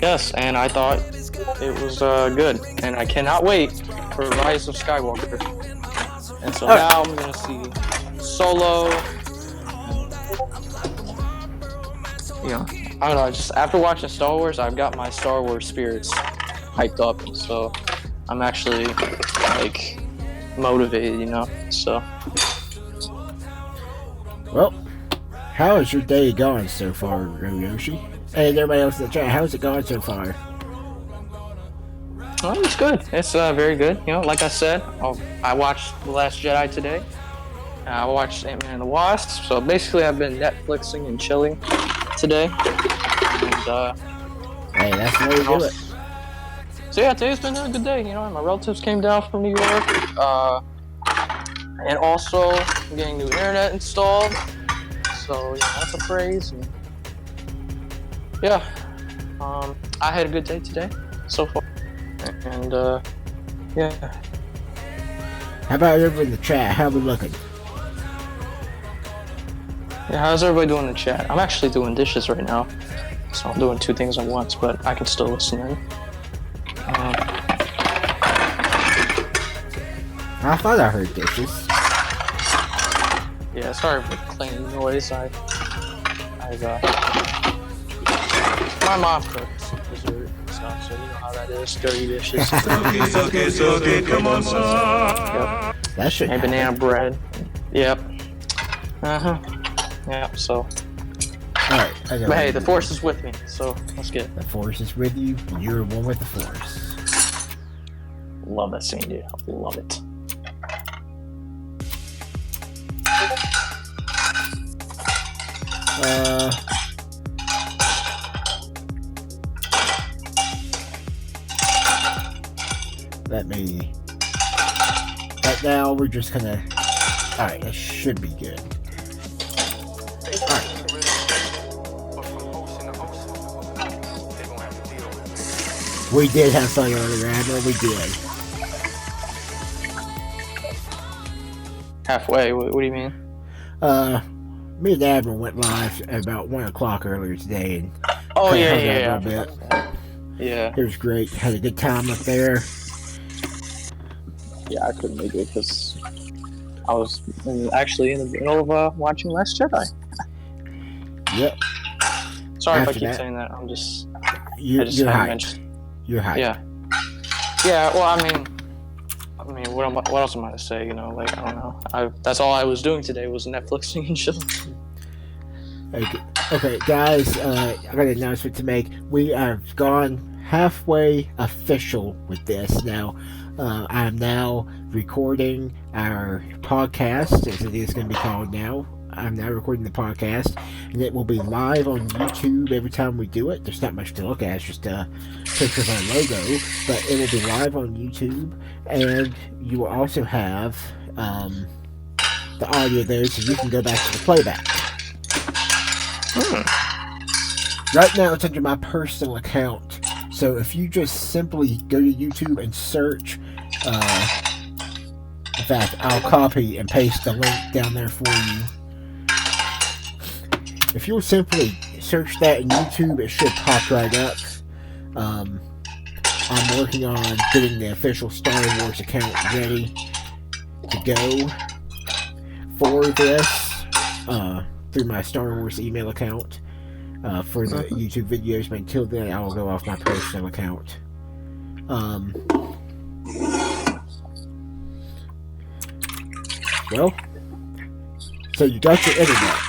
Yes, and I thought it was good, and I cannot wait for Rise of Skywalker. And so now I'm gonna see Solo. You know, I don't know. Just after watching Star Wars, I've got my Star Wars spirits hyped up, so I'm actually like motivated. So. Well, how is your day going so far, Royoche? And everybody else in the chat, how's it going so far? Well, it's good. It's very good. Like I said, I watched The Last Jedi today. I watched Ant-Man and the Wasp. So basically, I've been Netflixing and chilling today. And hey, that's the way to do it. So yeah, today's been a good day. My relatives came down from New York, and also I'm getting new internet installed. So that's a praise. And, yeah, I had a good day today so far. And yeah. How about everybody in the chat? How we looking? Yeah, how's everybody doing in the chat? I'm actually doing dishes right now, so I'm doing two things at once, but I can still listen in. I thought I heard dishes. Yeah, sorry for the cleaning noise. My mom cooks dessert and stuff, so you know how that is. Dirty dishes. Come on, son. Yep. That should And banana bread. Yep. Yep. So. Alright. But hey, the Force is with me, so let's get it. The Force is with you. You're one with the Force. Love that scene, dude. I love it. Let me. Right now, we're just gonna. Alright, that should be good. Alright. We did have fun earlier, Admiral. We did. Halfway? What do you mean? Me and Admiral went live at about 1 o'clock earlier today, and oh yeah. A little bit. Yeah. It was great. Had a good time up there. Yeah, I couldn't make it because I was actually in the middle of watching Last Jedi. Yep. Sorry if I keep saying that. I'm just. You're hyped. You're hyped. Yeah. Yeah. Well, I mean, what else am I to say? I don't know. That's all I was doing today was Netflixing and chilling. Okay, guys. I got an announcement to make. We have gone halfway official with this now. I'm now recording our podcast, as it is going to be called now. I'm now recording the podcast, and it will be live on YouTube every time we do it. There's not much to look at, it's just a picture of our logo, but it will be live on YouTube, and you will also have the audio there, so you can go back to the playback. Right now, it's under my personal account. So if you just simply go to YouTube and search, in fact, I'll copy and paste the link down there for you. If you'll simply search that in YouTube, it should pop right up. I'm working on getting the official Star Wars account ready to go for this through my Star Wars email account. For the YouTube videos, but until then, I will go off my personal account. Well, so you got your internet.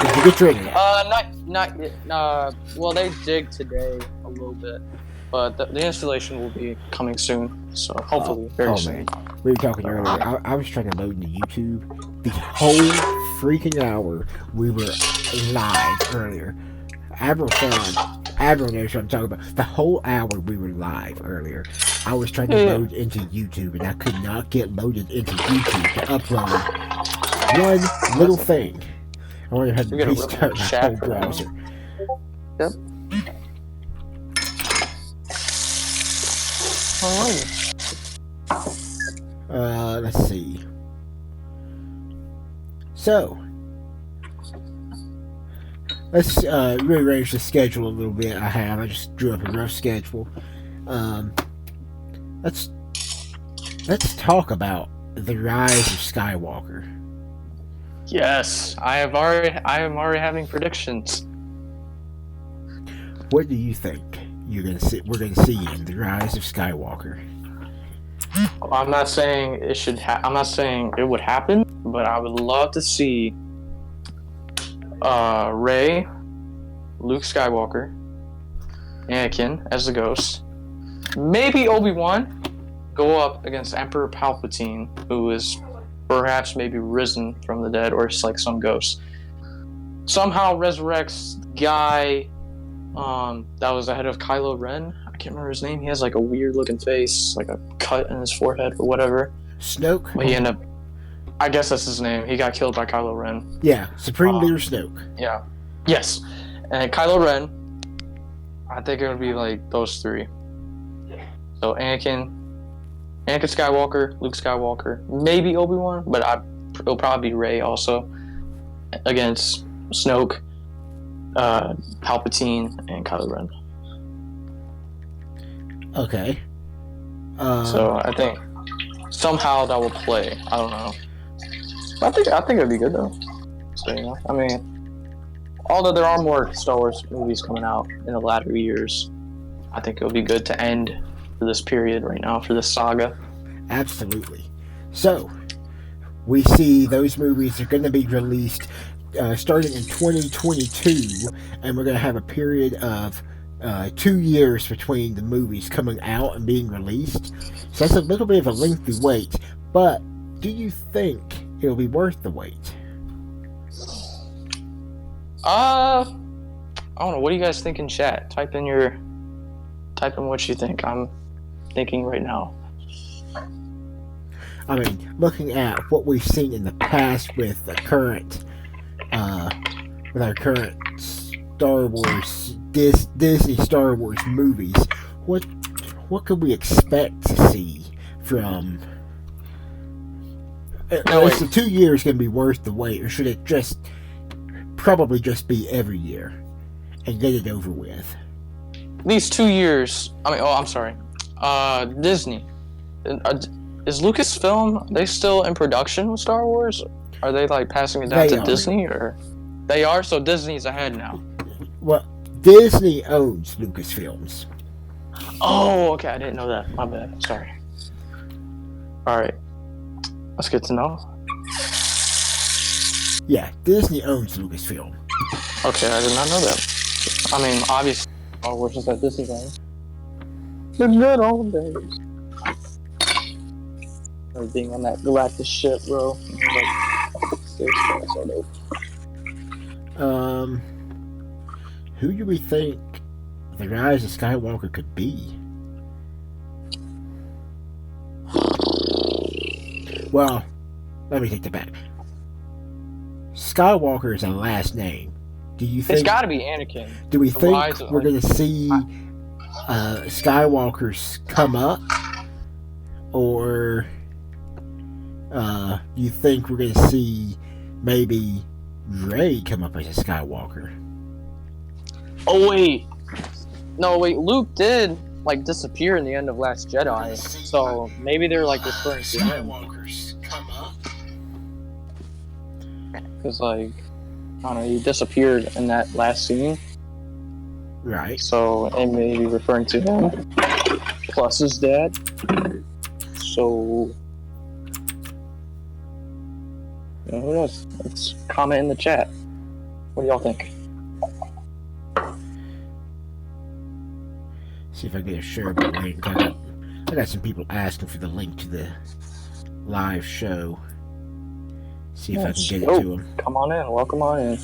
Did you get your internet? Not yet. Well, they dig today a little bit, but the installation will be coming soon. So hopefully, very soon. Man, we were talking earlier. I was trying to load into YouTube. The whole freaking hour we were live earlier. Admiral knows what I'm talking about. The whole hour we were live earlier. I was trying to load into YouTube, and I could not get loaded into YouTube to upload one little thing. I wonder if I had to restart my whole browser. Yep. Let's see. let's rearrange the schedule a little bit. I just drew up a rough schedule. Um, let's talk about the rise of Skywalker. Yes, I am already having predictions. What do you think we're gonna see in the rise of Skywalker? I'm not saying it should. I'm not saying it would happen, but I would love to see Rey, Luke Skywalker, Anakin as the Ghost, maybe Obi-Wan go up against Emperor Palpatine, who is perhaps maybe risen from the dead, or it's like some ghost. Somehow resurrects the guy that was the head of Kylo Ren. I can't remember his name. He has like a weird looking face, like a cut in his forehead or whatever. Snoke? But he ended up, I guess that's his name. He got killed by Kylo Ren. Yeah, Supreme Leader Snoke. Yeah. Yes. And Kylo Ren, I think it would be like those three. So Anakin Skywalker, Luke Skywalker, maybe Obi-Wan, but it'll probably be Rey also against Snoke, Palpatine, and Kylo Ren. Okay. So I think somehow that will play. I don't know. I think it'd be good though. So, you know, I mean, although there are more Star Wars movies coming out in the latter years, I think it'll be good to end for this period right now, for this saga. Absolutely. So, we see those movies are going to be released starting in 2022, and we're going to have a period of 2 years between the movies coming out and being released. So that's a little bit of a lengthy wait, but do you think it'll be worth the wait? I don't know. What do you guys think in chat? Type in what you think. I'm thinking right now. I mean, looking at what we've seen in the past with the current, with our current Star Wars, Disney Star Wars movies, what could we expect to see from? Is the 2 years going to be worth the wait, or should it probably just be every year and get it over with? These 2 years. I'm sorry. Disney. Is Lucasfilm, they still in production with Star Wars? Are they like passing it down to Disney, or they are? So Disney's ahead now. Well, Disney owns Lucasfilms. Oh, okay. I didn't know that. My bad. Sorry. All right. That's good to know. Yeah, Disney owns Lucasfilm. Okay, I did not know that. I mean, obviously, Star Wars is at Disney owns. The good old days. Being on that Galactus ship, bro. Who do we think the rise of Skywalker could be? Well, let me take that back. Skywalker is a last name. Do you think it's got to be Anakin? Do we think we're going to see Skywalkers come up, or you think we're going to see maybe Rey come up as a Skywalker? Oh wait, no wait. Luke did like disappear in the end of Last Jedi, so maybe they're like referring to him. Skywalkers come up. Because like, I don't know, he disappeared in that last scene. Right. So it may be referring to him, plus his dad. So, you know, who knows? Let's comment in the chat. What do y'all think? See if I can get a shareable link. I got some people asking for the link to the live show. See if I can get it to them. Come on in. Welcome on in.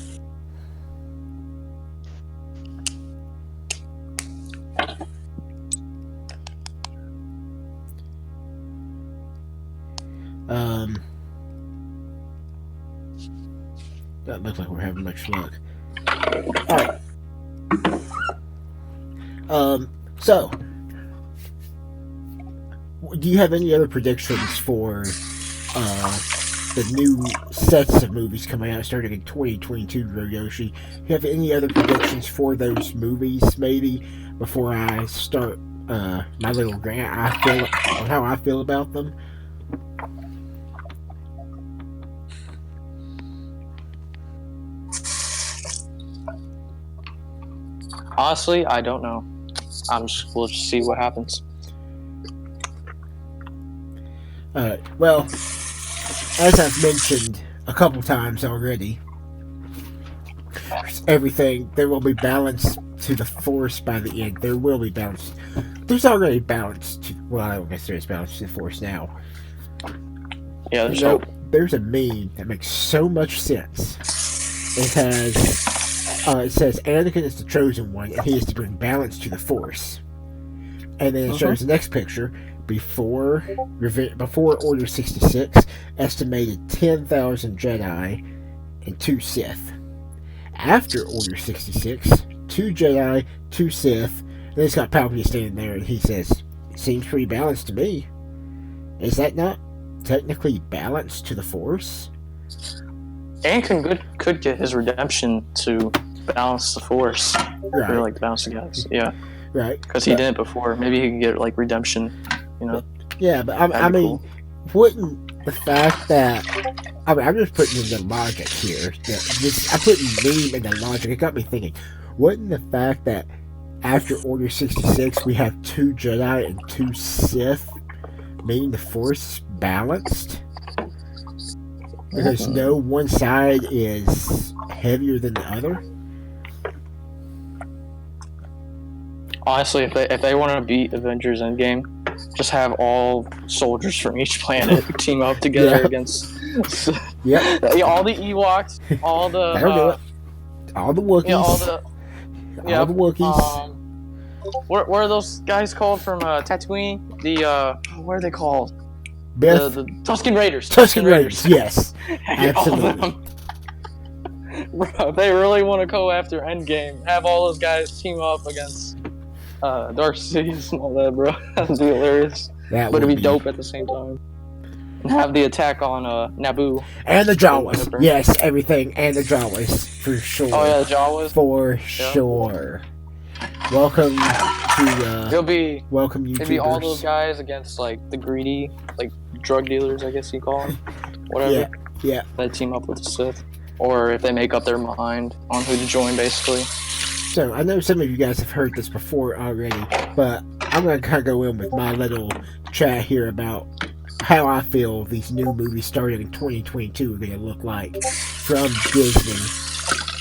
Doesn't look like we're having much luck. Alright. So, do you have any other predictions for the new sets of movies coming out starting in 2022, Royoshi. You have any other predictions for those movies, maybe, before I start my little rant on how I feel about them? Honestly, I don't know. We'll just see what happens. Well, as I've mentioned a couple times already, there will be balance to the Force by the end. There will be balance. There's already balance to, well, I don't guess there's balance to the Force now. Yeah, there's hope. There's a meme that makes so much sense. It says Anakin is the chosen one, and he is to bring balance to the Force. And then it shows the next picture. Before Order 66, estimated 10,000 Jedi and 2 Sith. After Order 66, 2 Jedi, 2 Sith. Then it's got Palpatine standing there, and he says, "Seems pretty balanced to me." Is that not technically balanced to the Force? Anakin could get his redemption to balance the Force. Right. Or like balance the galaxy. Yeah. Right. Because he didn't before. Maybe he can get like redemption. You know. Yeah, but I mean, cool. Wouldn't the fact that I'm just putting in the logic here. I'm putting meme in the logic. It got me thinking. Wouldn't the fact that after Order 66 we have 2 Jedi and 2 Sith mean the Force balanced? Because no one side is heavier than the other? Honestly, if they want to beat Avengers Endgame, just have all soldiers from each planet team up together against all the Ewoks, all the all the Wookiees, all the Wookiees. What are those guys called from Tatooine? What are they called? The Tusken Raiders. Tusken Raiders. Yes, absolutely. All of them. Bro, if they really want to go after Endgame, have all those guys team up against Dark Cities and all that, bro. That'd be hilarious. But it'd be dope at the same time. And have the attack on Naboo. And the Jawas. Yes, everything. And the Jawas. For sure. Oh, yeah, the Jawas. For sure. Welcome to... welcome, YouTubers. It'll be all those guys against, like, the greedy, like, drug dealers, I guess you call them. Whatever. Yeah. They team up with the Sith. Or if they make up their mind on who to join, basically. So, I know some of you guys have heard this before already, but I'm going to kind of go in with my little chat here about how I feel these new movies starting in 2022 are going to look like from Disney.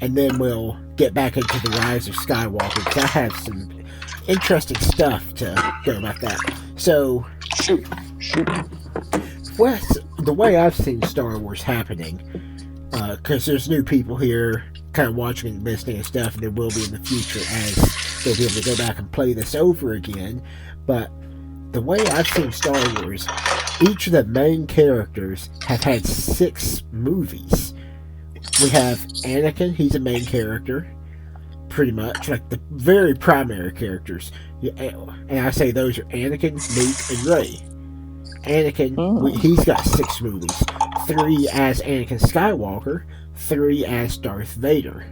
And then we'll get back into the Rise of Skywalker, because I have some interesting stuff to go about that. So, Shoot. The way I've seen Star Wars happening, because there's new people here kind of watching and listening and stuff, and there will be in the future as they'll be able to go back and play this over again. But the way I've seen Star Wars, each of the main characters have had 6 movies. We have Anakin, he's a main character, pretty much, like the very primary characters. And I say those are Anakin, Luke, and Rey. Anakin, he's got 6 movies. 3 as Anakin Skywalker, 3 as Darth Vader.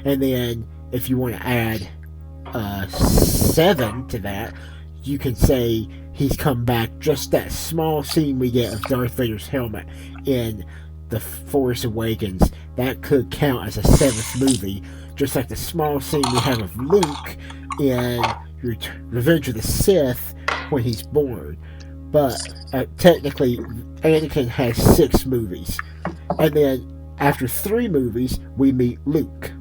And then, if you want to add 7 to that, you can say he's come back, just that small scene we get of Darth Vader's helmet in The Force Awakens. That could count as a 7th movie, just like the small scene we have of Luke in Revenge of the Sith when he's born. But technically, Anakin has 6 movies. And then, after 3 movies, we meet Luke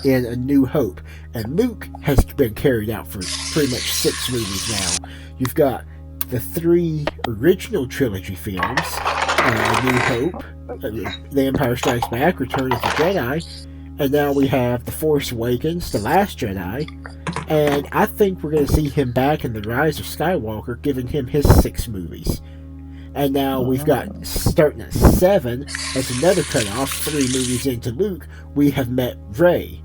in A New Hope. And Luke has been carried out for pretty much 6 movies now. You've got the 3 original trilogy films, A New Hope, The Empire Strikes Back, Return of the Jedi, and now we have The Force Awakens, The Last Jedi, and I think we're going to see him back in The Rise of Skywalker, giving him his 6 movies. And now we've got, starting at 7, as another cutoff, 3 movies into Luke, we have met Rey.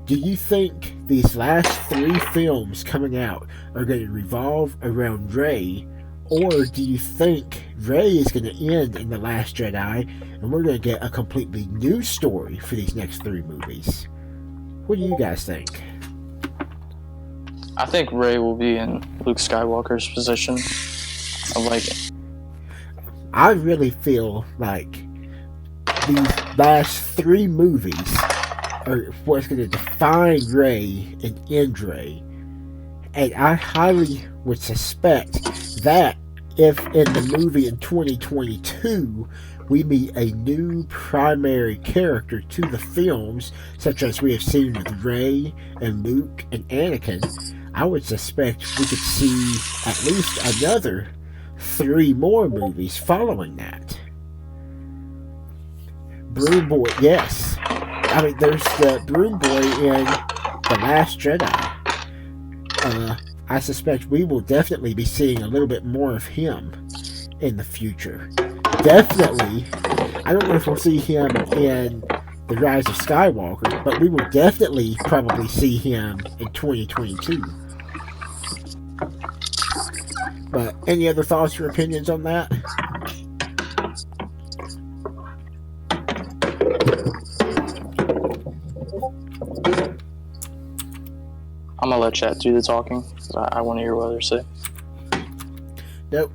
Do you think these last 3 films coming out are going to revolve around Rey, or do you think Rey is going to end in The Last Jedi, and we're going to get a completely new story for these next 3 movies. What do you guys think? I think Rey will be in Luke Skywalker's position. I like it. I really feel like these last 3 movies are what's going to define Rey and end Rey. And I highly would suspect that if in the movie in 2022 we meet a new primary character to the films, such as we have seen with Rey and Luke and Anakin, I would suspect we could see at least another 3 more movies following that. Broom Boy, yes. I mean, there's the Broom Boy in The Last Jedi. I suspect we will definitely be seeing a little bit more of him in the future. Definitely, I don't know if we'll see him in The Rise of Skywalker, but we will definitely probably see him in 2022. But any other thoughts or opinions on that? I'm gonna let chat do the talking because I want to hear what others say. Nope.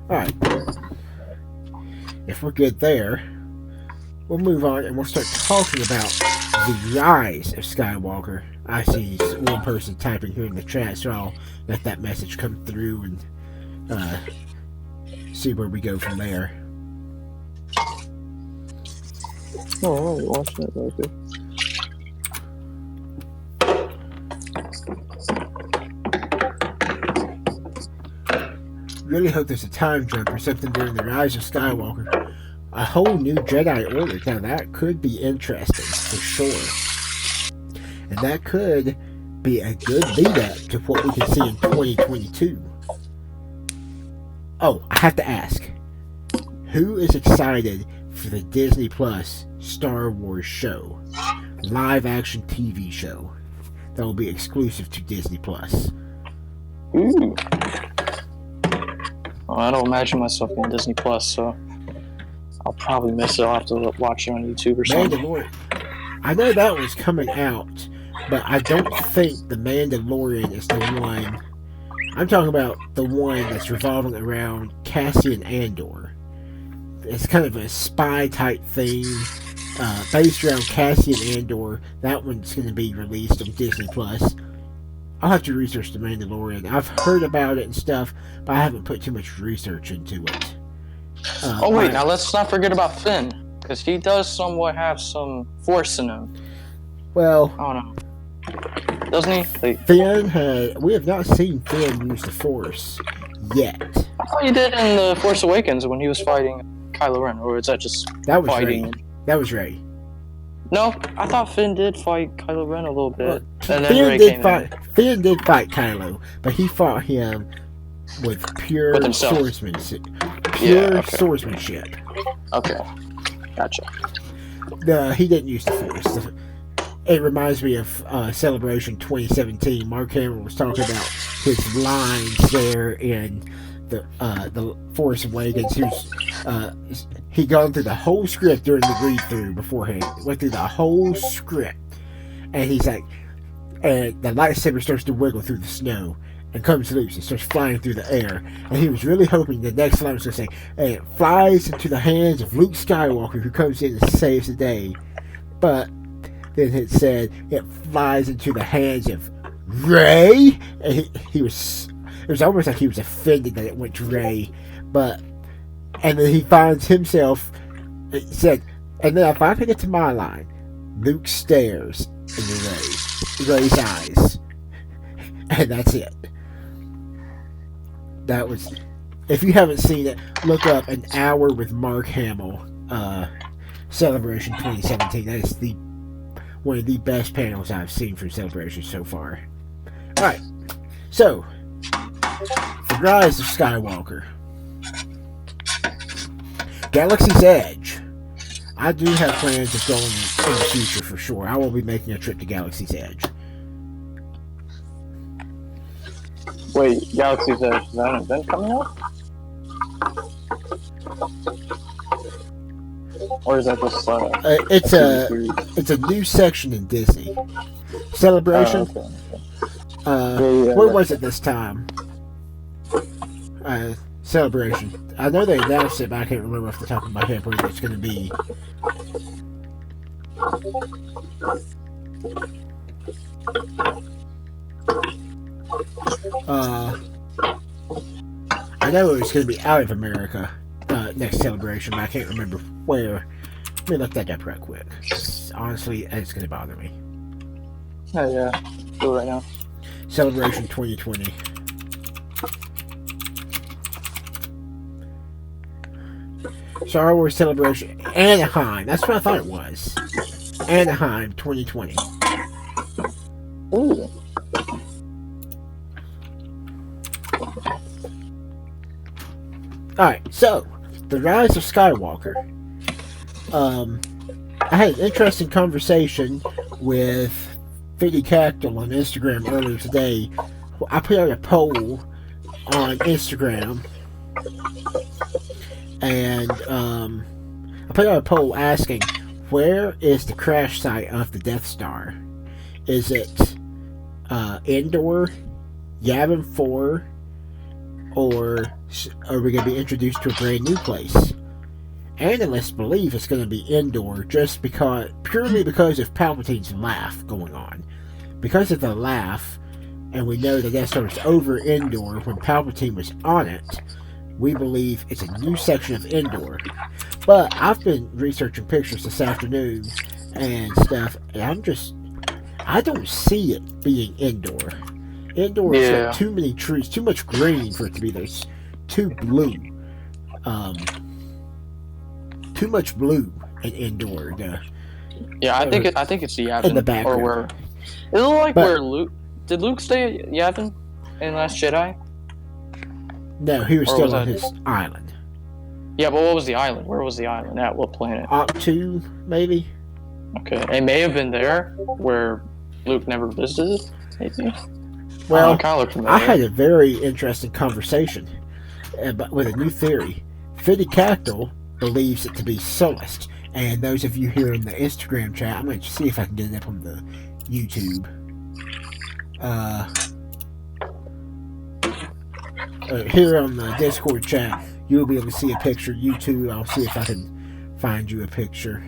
Alright. If we're good there, we'll move on and we'll start talking about the rise of Skywalker. I see one person typing here in the chat, so I'll let that message come through and see where we go from there. Oh, I'll watch that real quick. Really hope there's a time jump or something during the rise of Skywalker. A whole new Jedi Order. Now that could be interesting for sure. And that could be a good lead up to what we can see in 2022. Oh, I have to ask. Who is excited for the Disney Plus Star Wars show? Live action TV show that will be exclusive to Disney Plus. Ooh. Well, I don't imagine myself in Disney Plus, so I'll probably miss it. I'll have to watch it on YouTube or something. Mandalorian. I know that one's coming out, but I don't think the Mandalorian is the one. I'm talking about the one that's revolving around Cassian Andor. It's kind of a spy type thing, based around Cassian Andor. That one's going to be released on Disney Plus. I'll have to research the Mandalorian. I've heard about it and stuff, but I haven't put too much research into it. Oh wait, now let's not forget about Finn, because he does somewhat have some force in him. Well, I don't know. Doesn't he? Like, Finn we have not seen Finn use the Force yet. I thought he did in The Force Awakens when he was fighting Kylo Ren, or is that just That was fighting? Rey. That was Rey. No, I thought Finn did fight Kylo Ren a little bit. Well, And then Rey came in. Finn did fight Kylo, but he fought him with pure With himself. swordsmanship. Swordsmanship. Okay, gotcha. He didn't use the Force. It reminds me of Celebration 2017. Mark Hamill was talking about his lines there in the Force Awakens. He'd gone through the whole script during the read-through beforehand. Went through the whole script. And he's like, and the lightsaber starts to wiggle through the snow and comes loose and starts flying through the air. And he was really hoping the next line was going to say, and it flies into the hands of Luke Skywalker, who comes in and saves the day. But then it said it flies into the hands of Rey. And he was, it was almost like he was offended that it went to Rey. And then he finds himself, it said, and then if I can get to my line, Luke stares into Rey's eyes. And that's it. That was, if you haven't seen it, look up An Hour with Mark Hamill, Celebration 2017. That is one of the best panels I've seen from Celebration so far. Alright, so, The Rise of Skywalker. Galaxy's Edge. I do have plans of going in the future for sure. I will be making a trip to Galaxy's Edge. Wait, Galaxy's Edge, is that an event coming up? Or is that just It's a new section in Disney. Celebration. okay. Where was it this time? Celebration. I know they announced it, but I can't remember off the top of my head where it's going to be. I know it was going to be out of America next celebration, but I can't remember where. Let me look that up real quick. Honestly, it's going to bother me. Oh yeah, do it right now. Celebration 2020. Star Wars Celebration Anaheim. That's what I thought it was. Anaheim 2020. Ooh. Alright, so The Rise of Skywalker. I had an interesting conversation with Fiddy Cactal on Instagram earlier today. I put out a poll on Instagram, and I put out a poll asking, where is the crash site of the Death Star? Is it Endor, Yavin 4, or are we going to be introduced to a brand new place? Analysts believe it's going to be Endor purely because of Palpatine's laugh going on. Because of the laugh, and we know the Death Star was over Endor when Palpatine was on it, we believe it's a new section of Endor. But I've been researching pictures this afternoon and stuff, and I don't see it being Endor. Endor has got too many trees, too much green for it to be there. It's too blue. Too much blue in Endor. Yeah, I think it's Yavin. In the background. Or where? It looked like where Luke. Did Luke stay at Yavin in Last Jedi? No, he was still on his island. Yeah, but what was the island? Where was the island? At what planet? Octu, maybe? Okay, it may have been there where Luke never visited, maybe? Well, I had a very interesting conversation with a new theory. Fiddy Cactal believes it to be Sullust. And those of you here in the Instagram chat, I'm going to see if I can get it up on the YouTube. Here on the Discord chat, you'll be able to see a picture. YouTube, I'll see if I can find you a picture.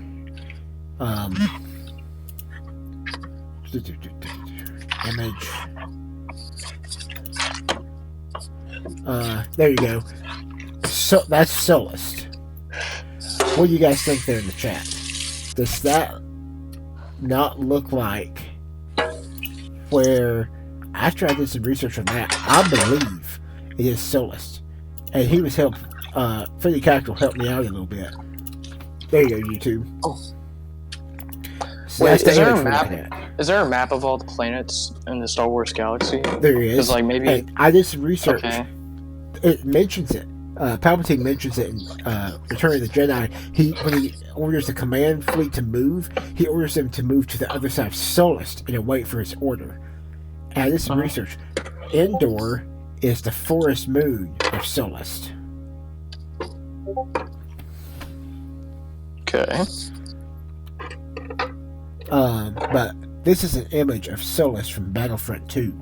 Image. There you go. So that's Sullust. What do you guys think there in the chat? Does that not look like where, after I did some research on that, I believe it is Sullust. And he was Fiddy Cactal helped me out a little bit. There you go, YouTube. Oh. So wait, that's is there a image map? Is there a map of all the planets in the Star Wars galaxy? There is. Like maybe. And I did some research. Okay. It mentions it. Palpatine mentions it in Return of the Jedi. When he orders the command fleet to move, he orders them to move to the other side of Sullust and wait for his order. And I did some research. Endor is the forest moon of Sullust. Okay. But this is an image of Sullust from Battlefront 2.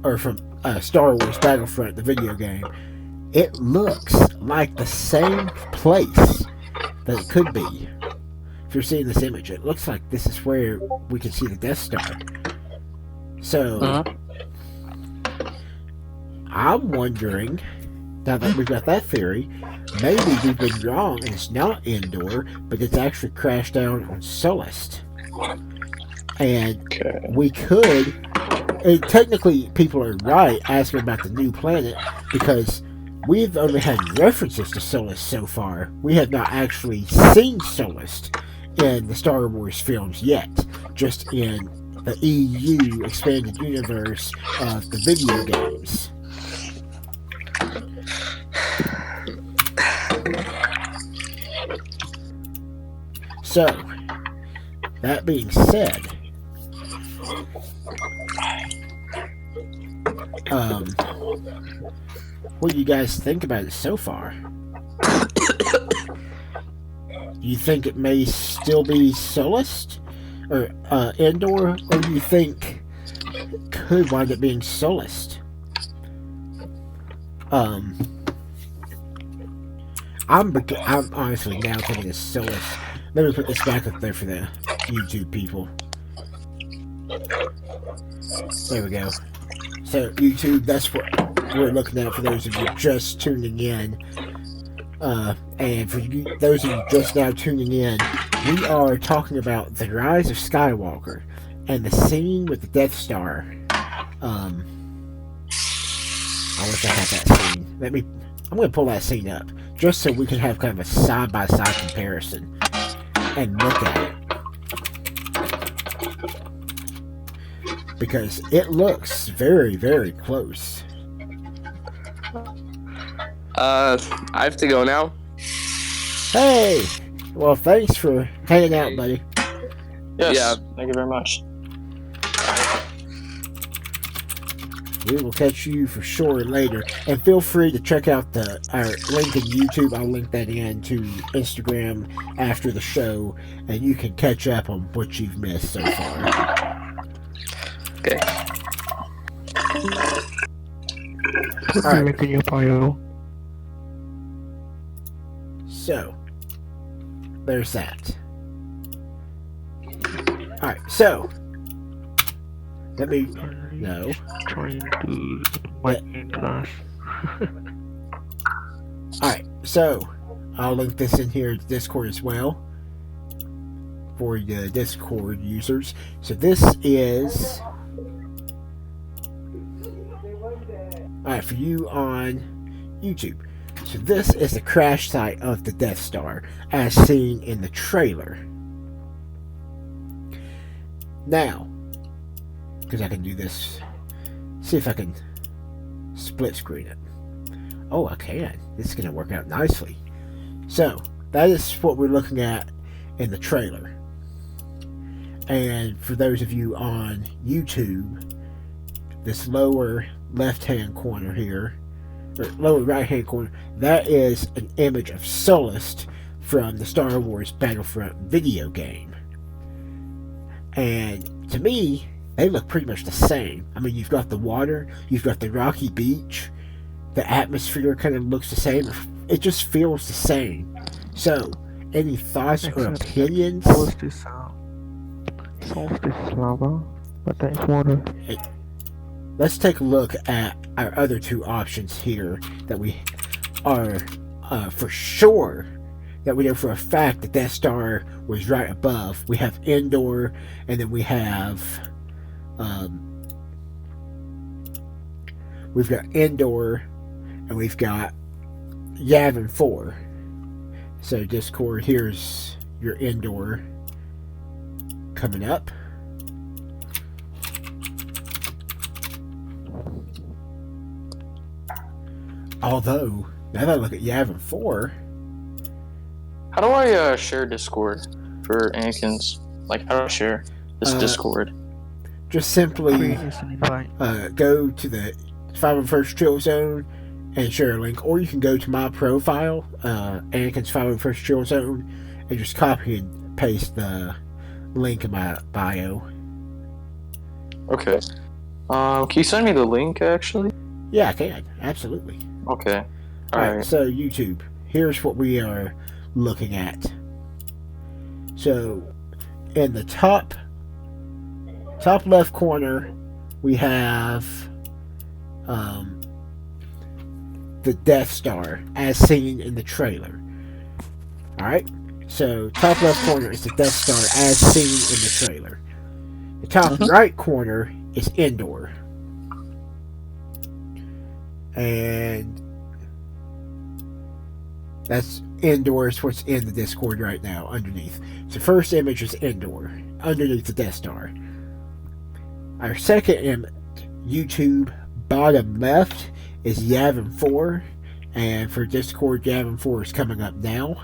Or from Star Wars Battlefront, the video game. It looks like the same place that it could be. If you're seeing this image, it looks like this is where we can see the Death Star. So, I'm wondering, now that we've got that theory, maybe we've been wrong and it's not Endor, but it's actually crashed down on Sullust. And we could... And technically, people are right asking about the new planet because we've only had references to Sullust so far. We have not actually seen Sullust in the Star Wars films yet, just in the EU expanded universe of the video games. So, that being said, What do you guys think about it so far? Do you think it may still be Solist or Endor, or do you think it could wind up being Solist? I'm honestly now thinking it's Solist. Let me put this back up there for the YouTube people. There we go. So YouTube, that's what we're looking at for those of you just tuning in. And for those of you just now tuning in, we are talking about the Rise of Skywalker and the scene with the Death Star. I wish I had that scene. I'm going to pull that scene up just so we can have kind of a side-by-side comparison and look at it. Because it looks very, very close. I have to go now. Hey! Well, thanks for hanging out, buddy. Yes. Yeah. Thank you very much. We will catch you for sure later. And feel free to check out our link in YouTube. I'll link that in to Instagram after the show, and you can catch up on what you've missed so far. Okay. Put the link in your bio. So, there's that. Alright, so, let me... No. Trying to my class. Alright, so, I'll link this in here to Discord as well. For the Discord users. So this is... Alright, for you on YouTube. So this is the crash site of the Death Star, as seen in the trailer. Now, because I can do this, see if I can split screen it. Oh, I can. This is going to work out nicely. So, that is what we're looking at in the trailer. And for those of you on YouTube, this lower left-hand corner here, or lower right-hand corner, that is an image of Solist from the Star Wars Battlefront video game. And to me, they look pretty much the same. I mean, you've got the water, you've got the rocky beach, the atmosphere kind of looks the same. It just feels the same. So, any thoughts or opinions? Solstice lava, but that is water. Let's take a look at our other two options here that we are for sure, that we know for a fact that Death Star was right above. We have Endor, and then we have we've got Endor, and we've got Yavin 4. So Discord, here's your Endor coming up. Although, now that I look at Yavin 4... How do I share Discord for Anakin's? Like, how do I share this Discord? Just simply Create an invite. go to the 501st Chill Zone and share a link. Or you can go to my profile, Anakin's 501st Chill Zone, and just copy and paste the link in my bio. Okay. Can you send me the link, actually? Yeah, I can. Absolutely. Okay. Alright, so YouTube, here's what we are looking at. So, in the top left corner, we have the Death Star, as seen in the trailer. Alright, so top left corner is the Death Star, as seen in the trailer. The top right corner is Endor. And that's Endor, is what's in the Discord right now underneath. So first image is Endor underneath the Death Star. Our second image, YouTube bottom left, is Yavin 4, and for Discord, Yavin 4 is coming up now.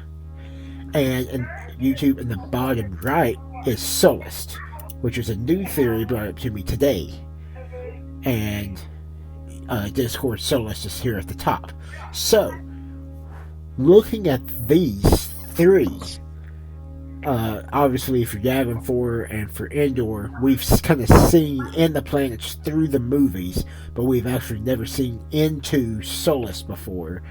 And in YouTube in the bottom right is Solist, which is a new theory brought up to me today. And Discord Solus is here at the top. So, looking at these three, obviously for Yavin 4 and for Endor, we've kind of seen in the planets through the movies, but we've actually never seen into Solus before,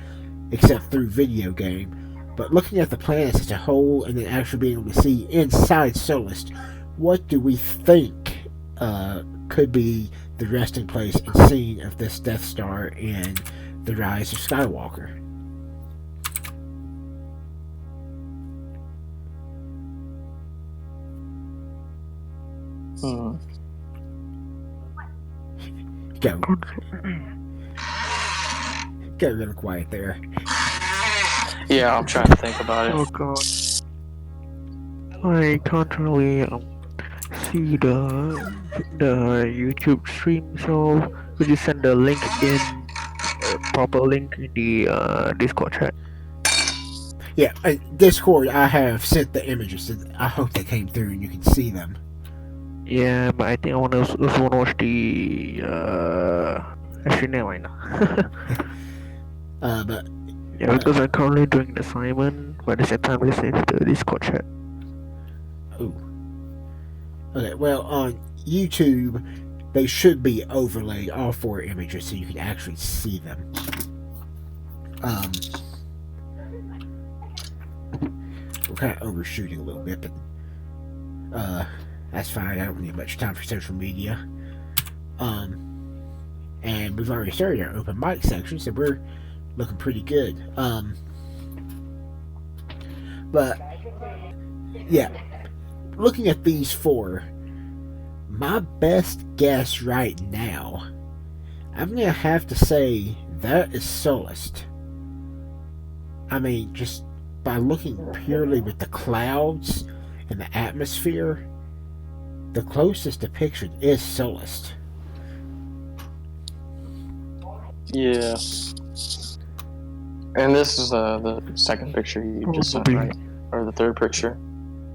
except through video game. But looking at the planets as a whole, and then actually being able to see inside Solus, what do we think could be the resting place and scene of this Death Star in The Rise of Skywalker? Go. Get real quiet there. Yeah, I'm trying to think about Oh it. god. I can't really see the YouTube stream, so could you send the link in proper link in the Discord chat? Yeah, Discord, I have sent the images. I hope they came through and you can see them. Yeah, but I think I also want to watch the actually never mind now. But Yeah, because I'm currently doing the assignment, but at the same time listening to the Discord chat. ooh. Okay, well, on YouTube, they should be overlaid, all four images, so you can actually see them. We're kind of overshooting a little bit, but that's fine. I don't need much time for social media. And we've already started our open mic section, so we're looking pretty good. But yeah, looking at these four, my best guess right now, I'm gonna have to say that is Solus. I mean, just by looking purely with the clouds and the atmosphere, the closest depiction is Solus. Yeah. And this is the second picture you just sent, right? Or the third picture?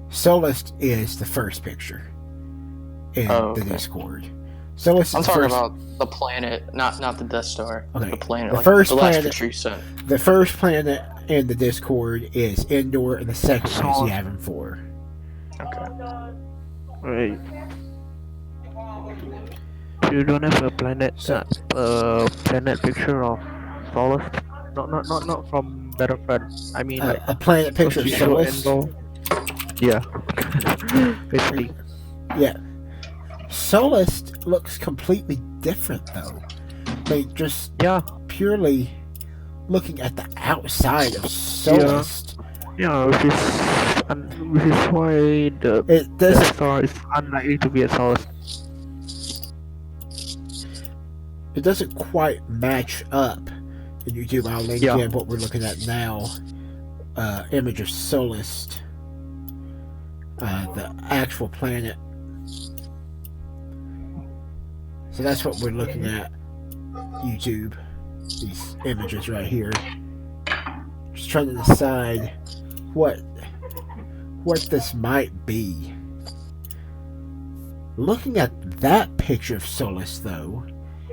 Solus is the first picture in the Discord. Solus is I'm the talking first... about the planet, not the Death Star. Okay. The planet. The like first the last planet- picture you sent. The first planet in the Discord is Endor, and the second one is Solus. Yavin 4. Okay. Right. You don't have a planet planet picture of Solus? Not from Battlefront. I mean like A planet picture of Solus. Yeah. Basically. Yeah. Solus looks completely different, though. Like, just Yeah. purely looking at the outside of Solus, Yeah, which is why the it Death doesn't. Star is unlikely to be a Solus. It doesn't quite match up. In YouTube, I'll link in what we're looking at now. Image of Solus, the actual planet. So that's what we're looking at. YouTube, these images right here. Just trying to decide what this might be. Looking at that picture of Solus, though,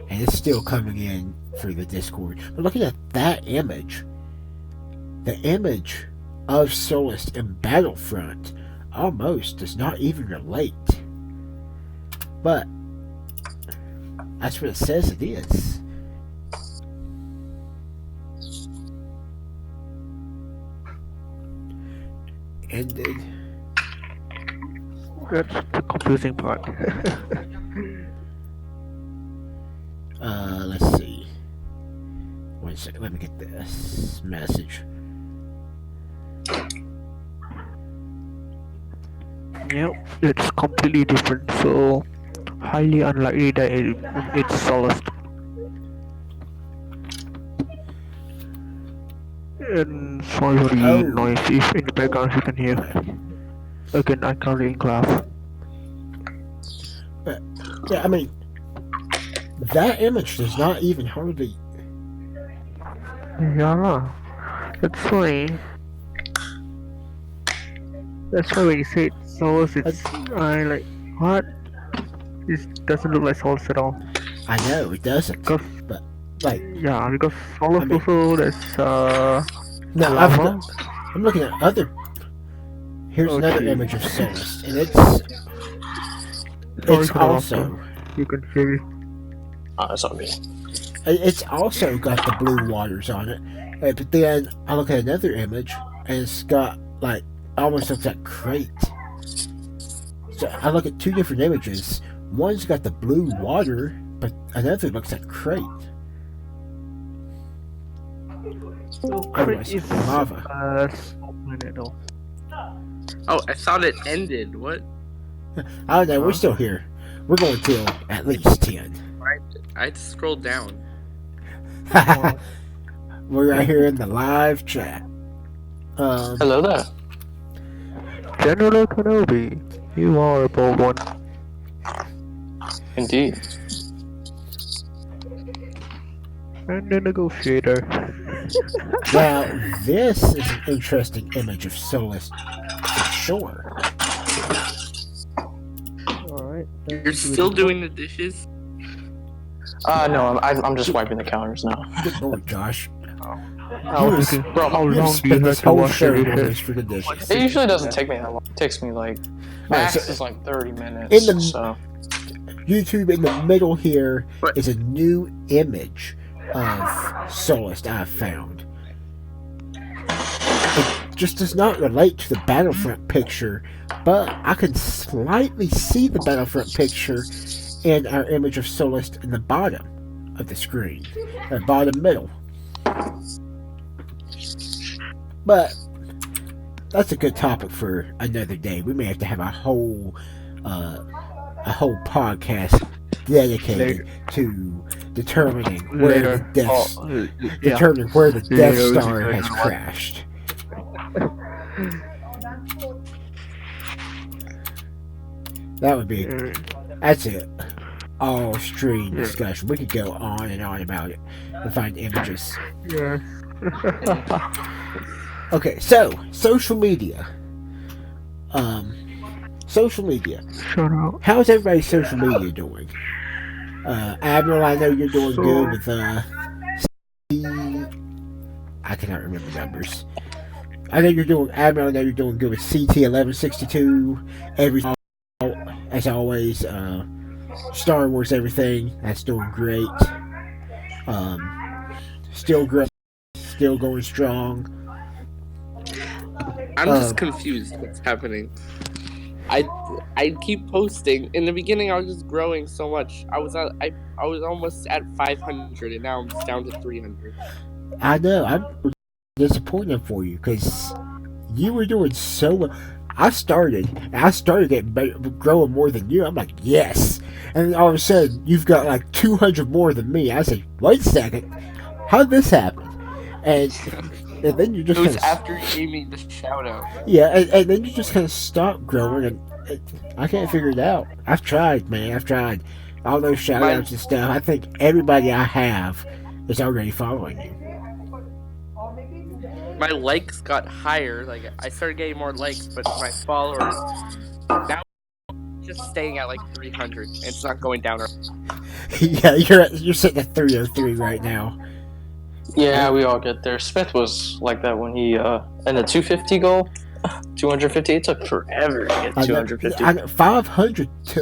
and it's still coming in through the Discord, but looking at that image, the image of Solus in Battlefront almost does not even relate. But that's what it says it is. Ended. That's the confusing part. Let's see. One second, let me get this message. Yep, it's completely different, so highly unlikely that it's Solus. And sorry for the noise if in the background you can hear. Again, I'm currently in class. But, yeah, I mean, that image does not even hardly... Yeah, that's why when you say it's Solus, it's I like what? It doesn't look like Solus at all. I know, it doesn't. Cause, But like Yeah, because Solus I mean- also there's no, lava. I'm looking at other. Here's another Okay. image of Solus, and Sorry it's for the also laughter. You can hear it. Oh, that's all good. it's also got the blue waters on it. But then I look at another image, and it's got like almost looks like crate. So I look at two different images. One's got the blue water, but another looks like crate. So Oh, Crate it's is lava. small planet though. Oh, I thought it ended. What? I don't know. We're Huh? still here. We're going till at least 10. I had to scroll down. We're right here in the live chat. Hello there. General Kenobi, you are a bold one. Indeed. And the negotiator. Now, this is an interesting image of Solus for sure. Alright. You're still doing the dishes? No, I'm just wiping the counters now. Good lord, Josh. Oh, was- bro, How You long just do you spent have this to whole wash show your on dishes? this for the dishes. it usually doesn't take me that long. It takes me like max Right, so is like 30 minutes. in the- so YouTube in the middle here What? is a new image of Solus I've found. It just does not relate to the Battlefront picture, but I can slightly see the Battlefront picture in our image of Solus in the bottom of the screen, the bottom middle. But that's a good topic for another day. We may have to have a whole podcast dedicated to determining where the Death determining where the Death Yeah, Star yeah, has yeah. crashed. That would be that's it. All stream Yeah. discussion. We could go on and on about it and find images. Yeah. Okay, so social media. Social media. Shut up. How's everybody's social media doing? Admiral, I know you're doing So- good with I cannot remember numbers. I know you're doing Admiral. I know you're doing good with CT1162. Every as always, Star Wars everything that's doing great. Still great, still going strong. I'm just confused what's happening. I keep posting. In the beginning, I was just growing so much. I was almost at 500, and now I'm just down to 300. I know. I'm disappointed for you because you were doing so well. I started getting better, growing more than you. I'm like, yes. And then all of a sudden, you've got like 200 more than me. I said, wait a second. How did this happen? And then you It just was kind of, after you gave me the shout out. yeah, and then you just kind of stop growing, and I can't figure it out. I've tried, man. I've tried all those shout outs and stuff. I think everybody I have is already following you. My likes got higher. Like I started getting more likes, but my followers now just staying at like 300. And it's not going down. Yeah, you're sitting at 303 right now. yeah, we all get there. Smith was like that when he and the 250 goal, 250. It took forever to get 250. 500 took